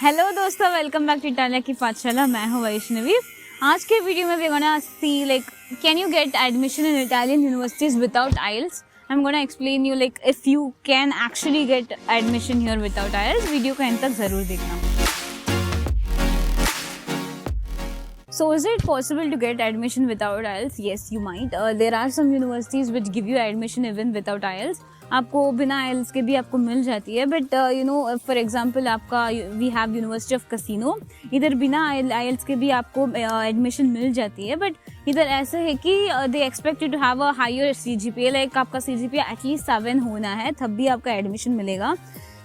Hello दोस्तों, welcome back to Italia की पाठशाला। मैं हूँ वैष्णवी। आज के वीडियो में we gonna see like can you get admission in Italian universities without IELTS. I am gonna explain you like if you can actually get admission here without IELTS. Video का end तक जरूर देखना। So is it possible to get admission without IELTS? Yes, you might. There are some universities which give you admission even without IELTS. आपको बिना IELTS के भी आपको मिल जाती है, but you know for example आपका we have university of Cassino, इधर बिना IELTS के भी आपको एडमिशन मिल जाती है। बट इधर ऐसा है कि they expect you to have a higher CGPA, like आपका CGPA एटलीस्ट 7 होना है तब भी आपका एडमिशन मिलेगा।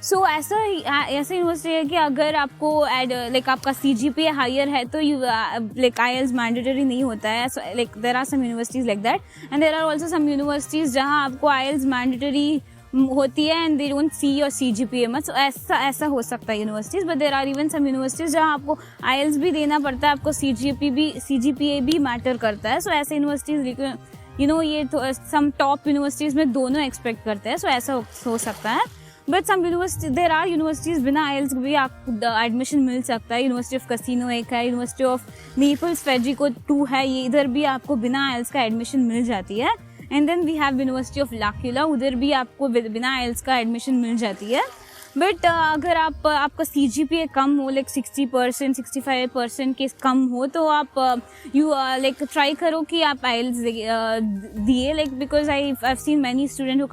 सो ऐसा यूनिवर्सिटी है कि अगर आपको लाइक आपका CGPA हायर है तो यू लाइक IELTS मैंडेटरी नहीं होता है। Like there are some universities like that and there are also some universities जहां आपको IELTS मैंडेटरी होती है and they don't see your CGPA much. सो ऐसा हो सकता है universities, but there are even some universities जहां आपको IELTS भी देना पड़ता है, आपको CGPA भी मैटर करता है। सो ऐसे यूनिवर्सिटीज यू नो ये सम टॉप यूनिवर्सिटीज में दोनों एक्सपेक्ट करते हैं। सो ऐसा हो सकता है। But some university there are universities बिना IELTS भी आपको एडमिशन मिल सकता है। यूनिवर्सिटी ऑफ कैसीनो एक है, यूनिवर्सिटी ऑफ नेपल्स फेडरिको 2 है, ये इधर भी आपको बिना IELTS का एडमिशन मिल जाती है। And then we have university of L'Aquila, उधर भी आपको बिना IELTS का एडमिशन मिल जाती है। बट अगर आपका CGPA कम हो, लाइक 60% 65% के कम हो, तो आप यू लाइक ट्राई करो कि आप IELTS दिए, like because I seen many student who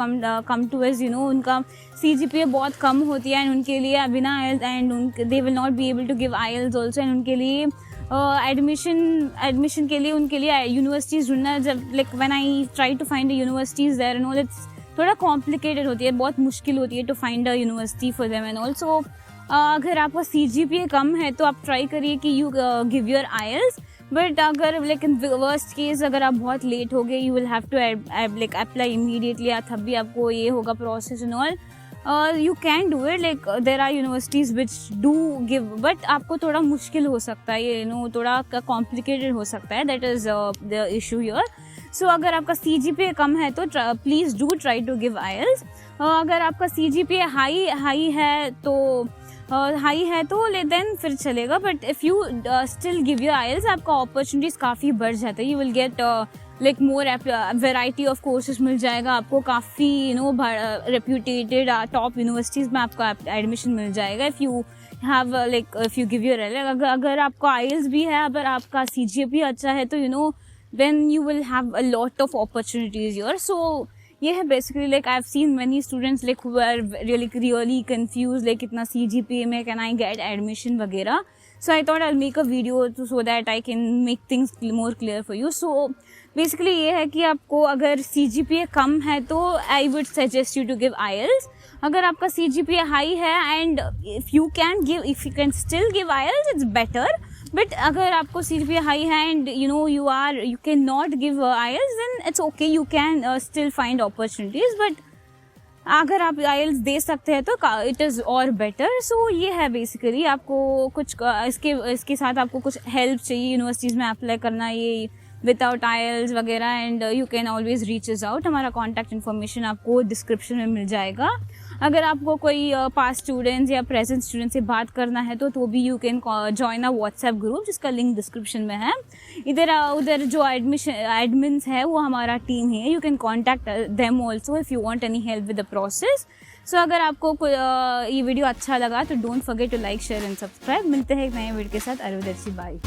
come to us, you know उनका CGPA बहुत कम होती है एंड उनके लिए बिना IELTS and they will not be able to give IELTS also. And उनके लिए एडमिशन के लिए उनके लिए यूनिवर्सिटीज ढूंढना, जब like when I try to find universities there no it's थोड़ा कॉम्प्लिकेटेड होती है, बहुत मुश्किल होती है to find a university for them. And also अगर आपका CGPA कम है तो आप ट्राई करिए कि you give your IELTS। But अगर लाइक इन वर्स्ट केस अगर आप बहुत लेट हो गए, you will have to like apply immediately, तब भी आपको ये होगा process and all. You can do it, like there are universities which do give, but आपको थोड़ा मुश्किल हो सकता है, ये नो थोड़ा कॉम्प्लिकेटेड हो सकता है। That is the issue here. So अगर आपका CGPA कम है तो please do try to give IELTS। अगर आपका CGPA हाई है तो देन फिर चलेगा। But if you still give your IELTS, आपका अपॉर्चुनिटीज़ काफ़ी बढ़ जाता है। You will get like more variety of courses मिल जाएगा आपको, काफ़ी you know reputated top universities में आपका एडमिशन मिल जाएगा if you have like if you give your अगर आपका IELTS भी है, अगर आपका CGPA अच्छा है तो you know then you will have a lot of opportunities here. So ये है basically, like I've seen many students like who are really confused, like कितना CGPA में can I get admission वगैरह. So I thought I'll make a video so that I can make things more clear for you. So basically ये है कि आपको अगर CGPA कम है तो I would suggest you to give IELTS. अगर आपका CGPA high है and if you can still give IELTS, it's better. But अगर आपको CGPA हाई है and you know you can not give IELTS, then it's okay, you can still find opportunities. But अगर आप IELTS दे सकते हैं तो इट इज़ और बेटर। सो ये है बेसिकली, आपको कुछ इसके साथ आपको कुछ हेल्प चाहिए यूनिवर्सिटीज़ में अप्लाई करना ये विदाउट IELTS वगैरह, and you can always reach us out. हमारा कॉन्टैक्ट इन्फॉर्मेशन आपको डिस्क्रिप्शन में मिल जाएगा। अगर आपको कोई पास्ट स्टूडेंट्स या प्रेजेंट स्टूडेंट से बात करना है तो भी you can join a WhatsApp group, जिसका लिंक डिस्क्रिप्शन में है। उधर जो एडमिन्स है वो हमारा टीम है, you can contact them also if you want any help with the process. So अगर आपको ये वीडियो अच्छा लगा तो don't forget to like, share and subscribe. मिलते हैं एक नए वीडियो के साथ। अरुदर्शी, बाय।